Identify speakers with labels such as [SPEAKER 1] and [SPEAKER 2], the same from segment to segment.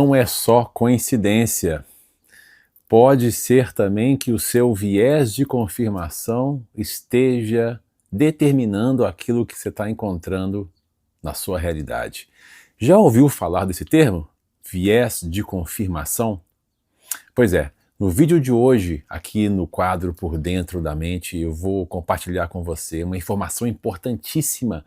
[SPEAKER 1] Não é só coincidência. Pode ser também que o seu viés de confirmação esteja determinando aquilo que você está encontrando na sua realidade. Já ouviu falar desse termo? Viés de confirmação? Pois é, no vídeo de hoje, aqui no quadro Por Dentro da Mente, eu vou compartilhar com você uma informação importantíssima.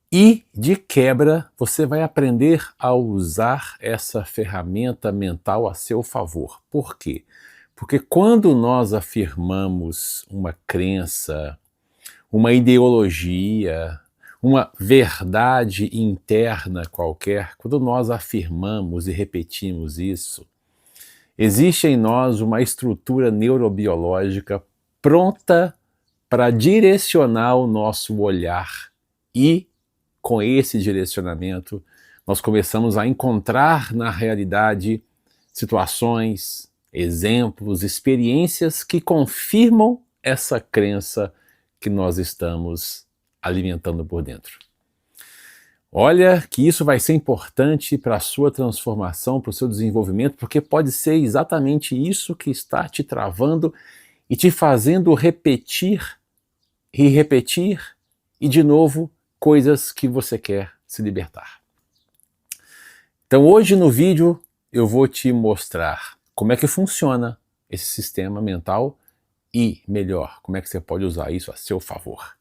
[SPEAKER 1] E, de quebra, você vai aprender a usar essa ferramenta mental a seu favor. Por quê? Porque quando nós afirmamos uma crença, uma ideologia, uma verdade interna qualquer, quando nós afirmamos e repetimos isso, existe em nós uma estrutura neurobiológica pronta para direcionar o nosso olhar e, com esse direcionamento, nós começamos a encontrar na realidade situações, exemplos, experiências que confirmam essa crença que nós estamos alimentando por dentro. Olha que isso vai ser importante para a sua transformação, para o seu desenvolvimento, porque pode ser exatamente isso que está te travando e te fazendo repetir e repetir e de novo coisas que você quer se libertar. Então hoje no vídeo eu vou te mostrar como é que funciona esse sistema mental e, melhor, como é que você pode usar isso a seu favor.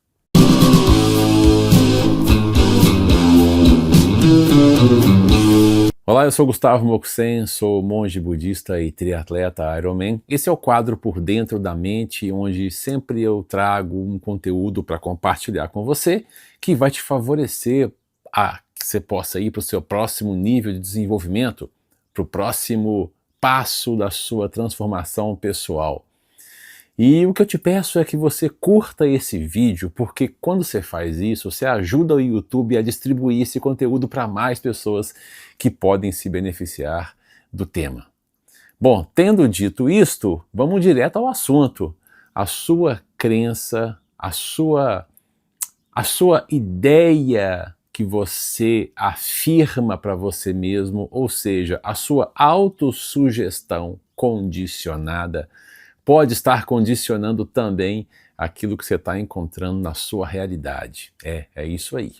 [SPEAKER 1] Olá, eu sou Gustavo Moksen, sou monge budista e triatleta Ironman. Esse é o quadro Por Dentro da Mente, onde sempre eu trago um conteúdo para compartilhar com você que vai te favorecer a que você possa ir para o seu próximo nível de desenvolvimento, para o próximo passo da sua transformação pessoal. E o que eu te peço é que você curta esse vídeo, porque quando você faz isso, você ajuda o YouTube a distribuir esse conteúdo para mais pessoas que podem se beneficiar do tema. Bom, tendo dito isto, vamos direto ao assunto. A sua crença, a sua ideia que você afirma para você mesmo, ou seja, a sua autossugestão condicionada, pode estar condicionando também aquilo que você está encontrando na sua realidade. É isso aí.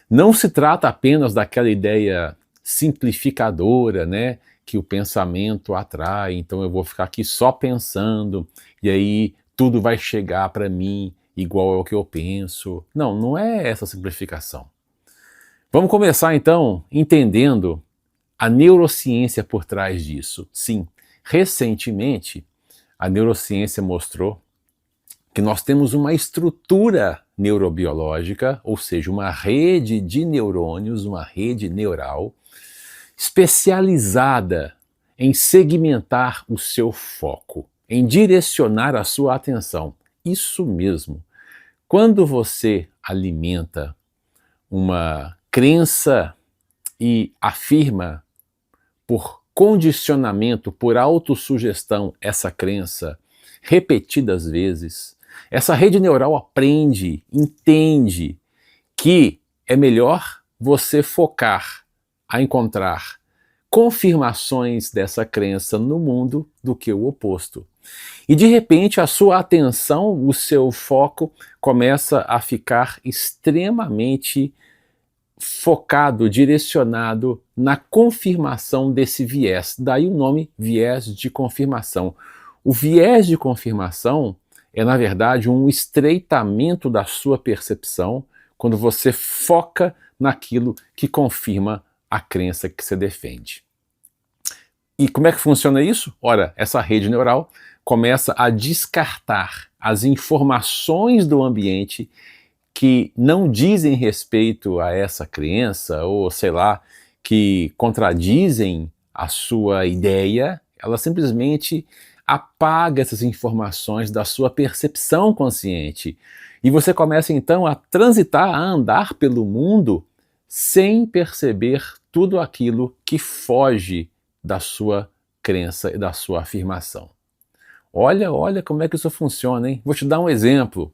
[SPEAKER 1] Não se trata apenas daquela ideia simplificadora, né, que o pensamento atrai, então eu vou ficar aqui só pensando e aí tudo vai chegar para mim igual ao que eu penso. Não, não é essa simplificação. Vamos começar então entendendo a neurociência por trás disso. Sim, recentemente a neurociência mostrou que nós temos uma estrutura neurobiológica, ou seja, uma rede de neurônios, uma rede neural, especializada em segmentar o seu foco, em direcionar a sua atenção. Isso mesmo. Quando você alimenta uma crença e afirma por condicionamento, por autossugestão, essa crença repetidas vezes, essa rede neural aprende, entende que é melhor você focar a encontrar confirmações dessa crença no mundo do que o oposto. E de repente a sua atenção, o seu foco começa a ficar extremamente focado, direcionado na confirmação desse viés. Daí o nome viés de confirmação. O viés de confirmação é, na verdade, um estreitamento da sua percepção quando você foca naquilo que confirma a crença que você defende. E como é que funciona isso? Ora, essa rede neural começa a descartar as informações do ambiente que não dizem respeito a essa crença, ou sei lá, que contradizem a sua ideia, ela simplesmente apaga essas informações da sua percepção consciente. E você começa então a transitar, a andar pelo mundo sem perceber tudo aquilo que foge da sua crença e da sua afirmação. Olha como é que isso funciona, hein? Vou te dar um exemplo.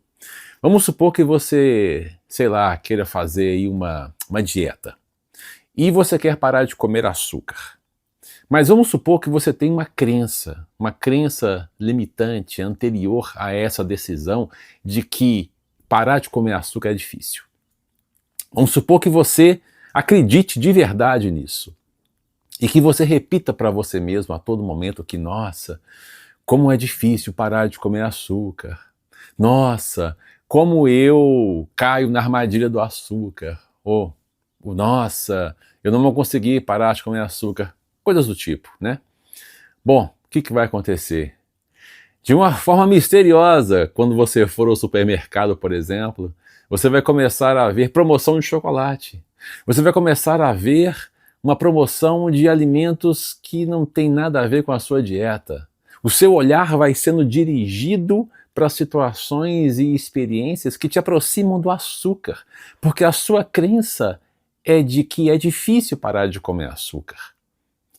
[SPEAKER 1] Vamos supor que você, sei lá, queira fazer aí uma dieta. E você quer parar de comer açúcar. Mas vamos supor que você tem uma crença limitante anterior a essa decisão de que parar de comer açúcar é difícil. Vamos supor que você acredite de verdade nisso e que você repita para você mesmo a todo momento que, nossa, como é difícil parar de comer açúcar. Nossa, como eu caio na armadilha do açúcar. Ou, nossa, eu não vou conseguir parar de comer açúcar. Coisas do tipo, né? Bom, o que vai acontecer? De uma forma misteriosa, quando você for ao supermercado, por exemplo, você vai começar a ver promoção de chocolate. Você vai começar a ver uma promoção de alimentos que não tem nada a ver com a sua dieta. O seu olhar vai sendo dirigido para situações e experiências que te aproximam do açúcar, porque a sua crença é de que é difícil parar de comer açúcar.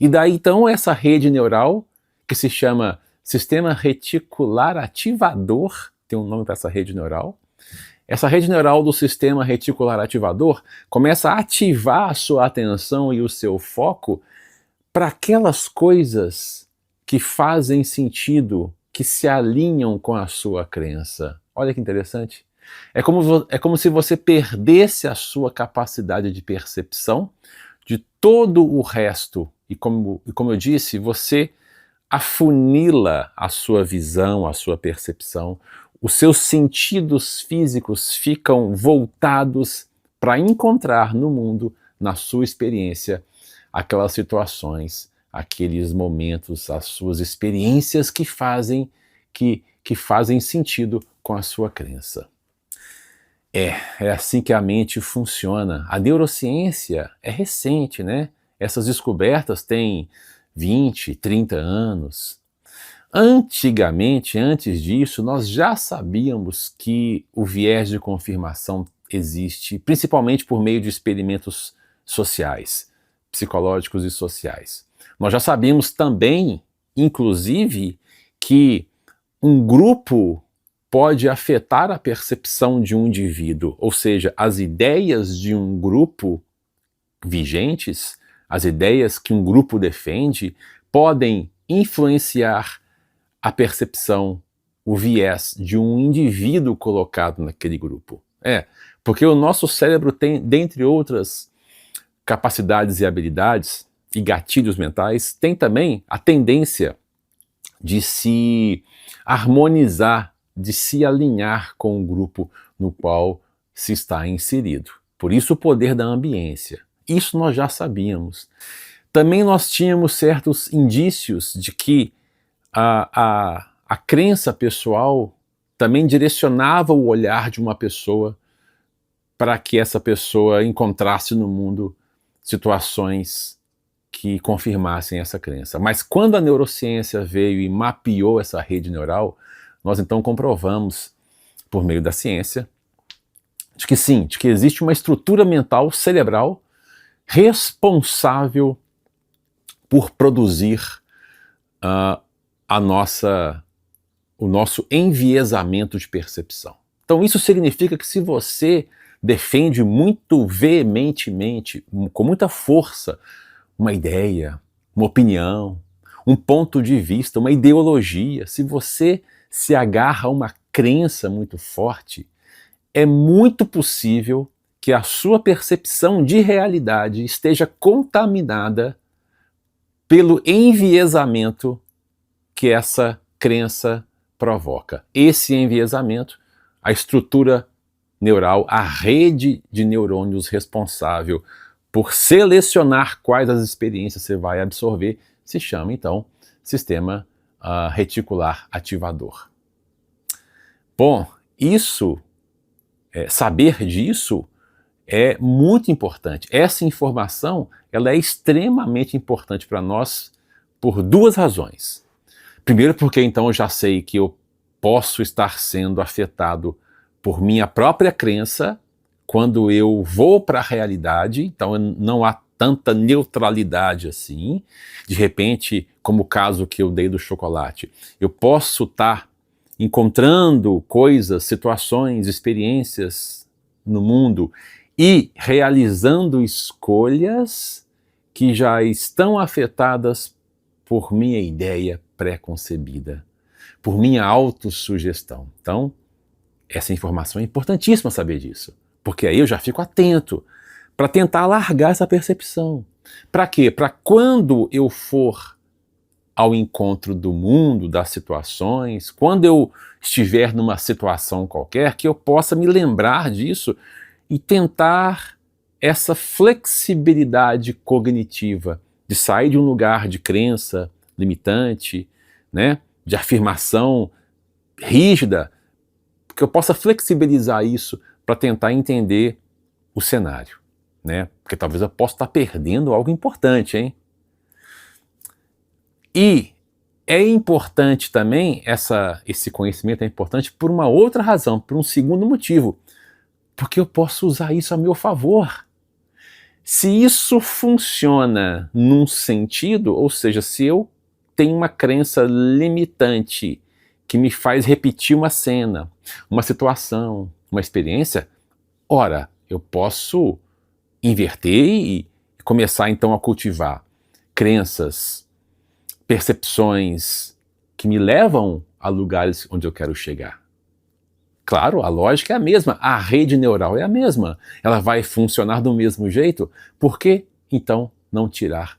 [SPEAKER 1] E daí então essa rede neural, que se chama sistema reticular ativador, tem um nome para essa rede neural, essa rede neural do sistema reticular ativador começa a ativar a sua atenção e o seu foco para aquelas coisas que fazem sentido, que se alinham com a sua crença. Olha que interessante. É como se você perdesse a sua capacidade de percepção de todo o resto. E como eu disse, você afunila a sua visão, a sua percepção. Os seus sentidos físicos ficam voltados para encontrar no mundo, na sua experiência, aquelas situações, aqueles momentos, as suas experiências que fazem sentido com a sua crença. É assim que a mente funciona. A neurociência é recente, né? Essas descobertas têm 20, 30 anos. Antigamente, antes disso, nós já sabíamos que o viés de confirmação existe, principalmente por meio de experimentos sociais, psicológicos e sociais. Nós já sabíamos também, inclusive, que um grupo pode afetar a percepção de um indivíduo, ou seja, as ideias de um grupo vigentes, as ideias que um grupo defende, podem influenciar a percepção, o viés de um indivíduo colocado naquele grupo. Porque o nosso cérebro tem, dentre outras capacidades e habilidades e gatilhos mentais, tem também a tendência de se harmonizar, de se alinhar com o grupo no qual se está inserido. Por isso o poder da ambiência. Isso nós já sabíamos. Também nós tínhamos certos indícios de que a crença pessoal também direcionava o olhar de uma pessoa para que essa pessoa encontrasse no mundo situações que confirmassem essa crença. Mas quando a neurociência veio e mapeou essa rede neural, nós então comprovamos, por meio da ciência, de que sim, de que existe uma estrutura mental cerebral responsável por produzir o nosso enviesamento de percepção. Então isso significa que se você defende muito veementemente, com muita força, uma ideia, uma opinião, um ponto de vista, uma ideologia, se você se agarra a uma crença muito forte, é muito possível que a sua percepção de realidade esteja contaminada pelo enviesamento que essa crença provoca. Esse enviesamento, a estrutura neural, a rede de neurônios responsável por selecionar quais as experiências você vai absorver, se chama então sistema reticular ativador. Bom, saber disso é muito importante. Essa informação ela é extremamente importante para nós por duas razões. Primeiro, porque então eu já sei que eu posso estar sendo afetado por minha própria crença quando eu vou para a realidade, então não há tanta neutralidade assim. De repente, como o caso que eu dei do chocolate, eu posso estar encontrando coisas, situações, experiências no mundo e realizando escolhas que já estão afetadas por minha ideia pré-concebida, por minha autossugestão. Então, essa informação é importantíssima saber disso, porque aí eu já fico atento para tentar alargar essa percepção. Para quê? Para quando eu for ao encontro do mundo, das situações, quando eu estiver numa situação qualquer, que eu possa me lembrar disso e tentar essa flexibilidade cognitiva de sair de um lugar de crença limitante, né, de afirmação rígida, que eu possa flexibilizar isso para tentar entender o cenário, né? Porque talvez eu possa estar perdendo algo importante, hein? E é importante também, esse conhecimento é importante por uma outra razão, por um segundo motivo, porque eu posso usar isso a meu favor. Se isso funciona num sentido, ou seja, se eu tenho uma crença limitante que me faz repetir uma cena, uma situação, uma experiência, ora, eu posso inverter e começar então a cultivar crenças, percepções que me levam a lugares onde eu quero chegar. Claro, a lógica é a mesma, a rede neural é a mesma, ela vai funcionar do mesmo jeito, por que então não tirar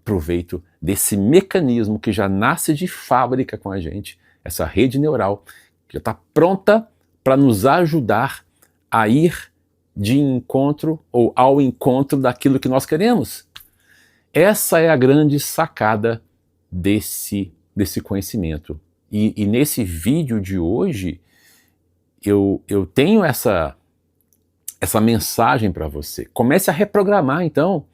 [SPEAKER 1] proveito desse mecanismo que já nasce de fábrica com a gente, essa rede neural, que já está pronta para nos ajudar a ir de encontro ou ao encontro daquilo que nós queremos? Essa é a grande sacada desse conhecimento. E nesse vídeo de hoje, eu tenho essa mensagem para você. Comece a reprogramar, então,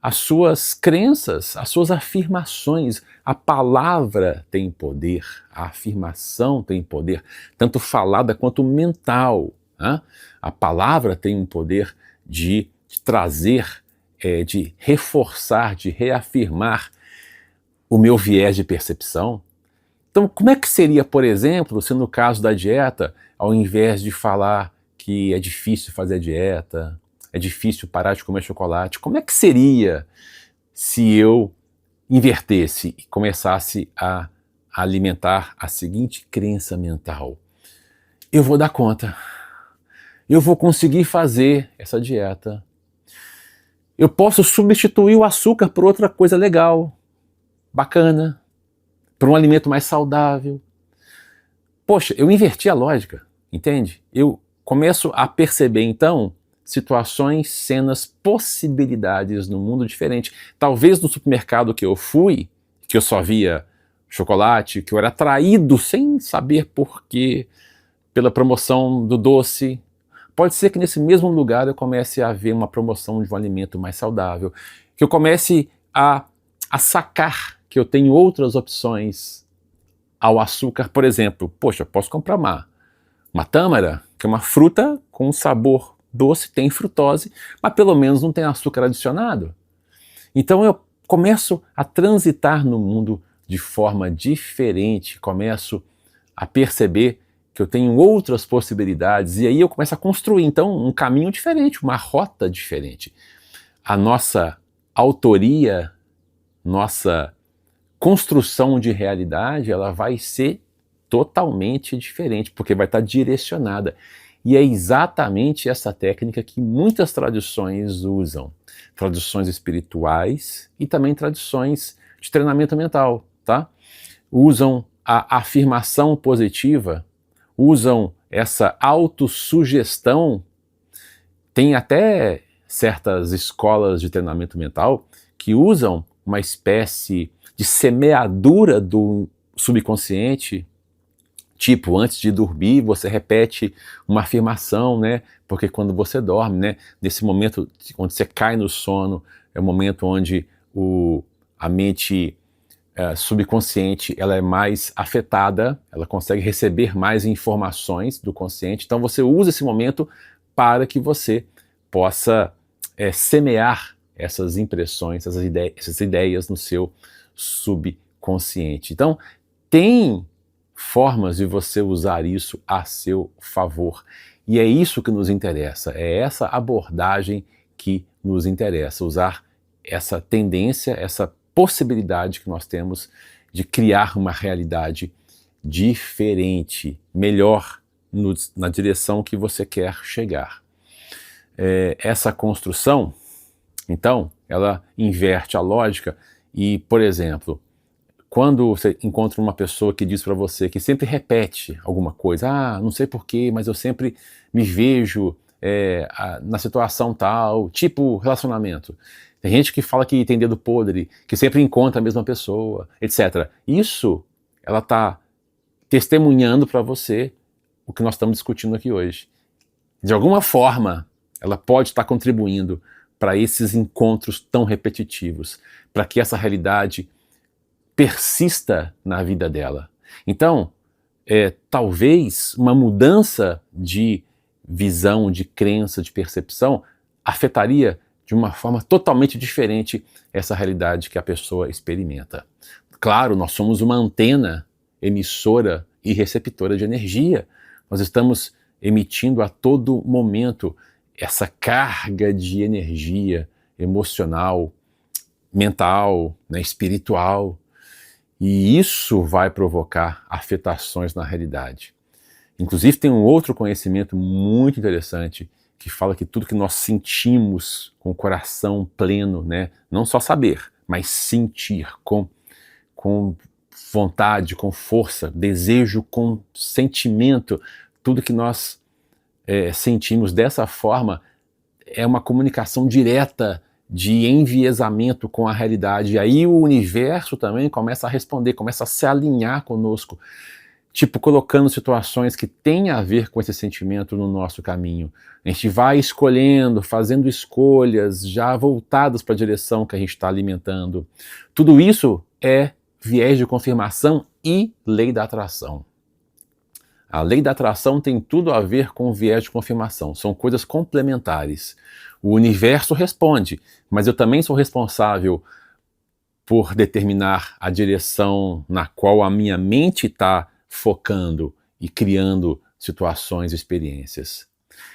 [SPEAKER 1] as suas crenças, as suas afirmações. A palavra tem poder, a afirmação tem poder, tanto falada quanto mental. Né? A palavra tem um poder de trazer, de reforçar, de reafirmar o meu viés de percepção. Então, como é que seria, por exemplo, se no caso da dieta, ao invés de falar que é difícil fazer a dieta, é difícil parar de comer chocolate, como é que seria se eu invertesse e começasse a alimentar a seguinte crença mental? Eu vou dar conta, eu vou conseguir fazer essa dieta, eu posso substituir o açúcar por outra coisa legal, bacana, por um alimento mais saudável. Poxa, eu inverti a lógica, entende? Eu começo a perceber, então, situações, cenas, possibilidades no mundo diferente. Talvez no supermercado que eu fui, que eu só via chocolate, que eu era atraído sem saber porquê, pela promoção do doce. Pode ser que nesse mesmo lugar eu comece a ver uma promoção de um alimento mais saudável, que eu comece a sacar que eu tenho outras opções ao açúcar. Por exemplo, poxa, posso comprar uma tâmara, que é uma fruta com um sabor doce, tem frutose, mas pelo menos não tem açúcar adicionado. Então eu começo a transitar no mundo de forma diferente, começo a perceber que eu tenho outras possibilidades, e aí eu começo a construir então um caminho diferente, uma rota diferente. A nossa autoria, nossa construção de realidade, ela vai ser totalmente diferente, porque vai estar direcionada. E é exatamente essa técnica que muitas tradições usam. Tradições espirituais e também tradições de treinamento mental, tá? Usam a afirmação positiva, usam essa autossugestão. Tem até certas escolas de treinamento mental que usam uma espécie de semeadura do subconsciente, tipo, antes de dormir, você repete uma afirmação, né? Porque quando você dorme, né? Nesse momento onde você cai no sono, é o momento onde a mente subconsciente ela é mais afetada, ela consegue receber mais informações do consciente. Então você usa esse momento para que você possa semear essas impressões, essas ideias no seu subconsciente. Então, tem formas de você usar isso a seu favor. E é isso que nos interessa, é essa abordagem que nos interessa, usar essa tendência, essa possibilidade que nós temos de criar uma realidade diferente, melhor, na direção que você quer chegar. Essa construção, então, ela inverte a lógica e, por exemplo, quando você encontra uma pessoa que diz para você, que sempre repete alguma coisa, não sei porquê, mas eu sempre me vejo na situação tal, tipo relacionamento. Tem gente que fala que tem dedo podre, que sempre encontra a mesma pessoa, etc. Isso, ela está testemunhando para você o que nós estamos discutindo aqui hoje. De alguma forma, ela pode estar contribuindo para esses encontros tão repetitivos, para que essa realidade persista na vida dela. Então, talvez uma mudança de visão, de crença, de percepção, afetaria de uma forma totalmente diferente essa realidade que a pessoa experimenta. Claro, nós somos uma antena emissora e receptora de energia. Nós estamos emitindo a todo momento essa carga de energia emocional, mental, espiritual, e isso vai provocar afetações na realidade. Inclusive tem um outro conhecimento muito interessante que fala que tudo que nós sentimos com o coração pleno, não só saber, mas sentir com vontade, com força, desejo, com sentimento, tudo que nós sentimos dessa forma é uma comunicação direta de enviesamento com a realidade. E aí o universo também começa a responder, começa a se alinhar conosco, tipo colocando situações que têm a ver com esse sentimento no nosso caminho. A gente vai escolhendo, fazendo escolhas já voltadas para a direção que a gente está alimentando. Tudo isso é viés de confirmação e lei da atração. A lei da atração tem tudo a ver com o viés de confirmação, são coisas complementares. O universo responde, mas eu também sou responsável por determinar a direção na qual a minha mente está focando e criando situações e experiências.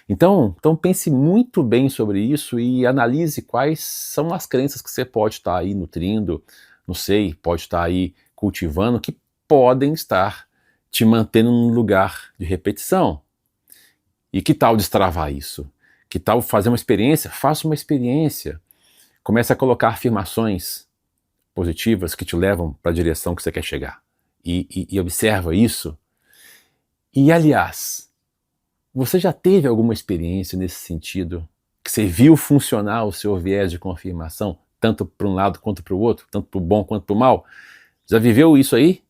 [SPEAKER 1] Então pense muito bem sobre isso e analise quais são as crenças que você pode estar aí nutrindo, não sei, pode estar aí cultivando, que podem estar te mantendo num lugar de repetição. E que tal destravar isso? Que tal fazer uma experiência? Faça uma experiência. Comece a colocar afirmações positivas que te levam para a direção que você quer chegar. E observa isso. E aliás, você já teve alguma experiência nesse sentido? Que você viu funcionar o seu viés de confirmação, tanto para um lado quanto para o outro, tanto para o bom quanto para o mal? Já viveu isso aí?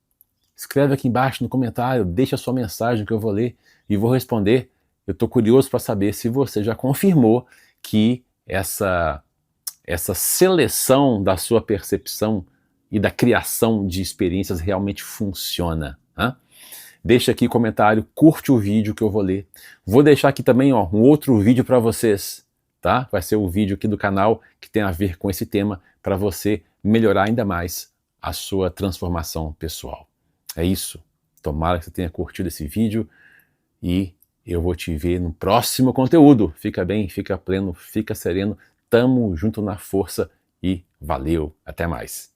[SPEAKER 1] Escreve aqui embaixo no comentário, deixa a sua mensagem que eu vou ler e vou responder. Eu estou curioso para saber se você já confirmou que essa seleção da sua percepção e da criação de experiências realmente funciona. Deixa aqui comentário, curte o vídeo que eu vou ler. Vou deixar aqui também um outro vídeo para vocês, tá? Vai ser um vídeo aqui do canal que tem a ver com esse tema para você melhorar ainda mais a sua transformação pessoal. É isso. Tomara que você tenha curtido esse vídeo e eu vou te ver no próximo conteúdo. Fica bem, fica pleno, fica sereno. Tamo junto na força e valeu. Até mais.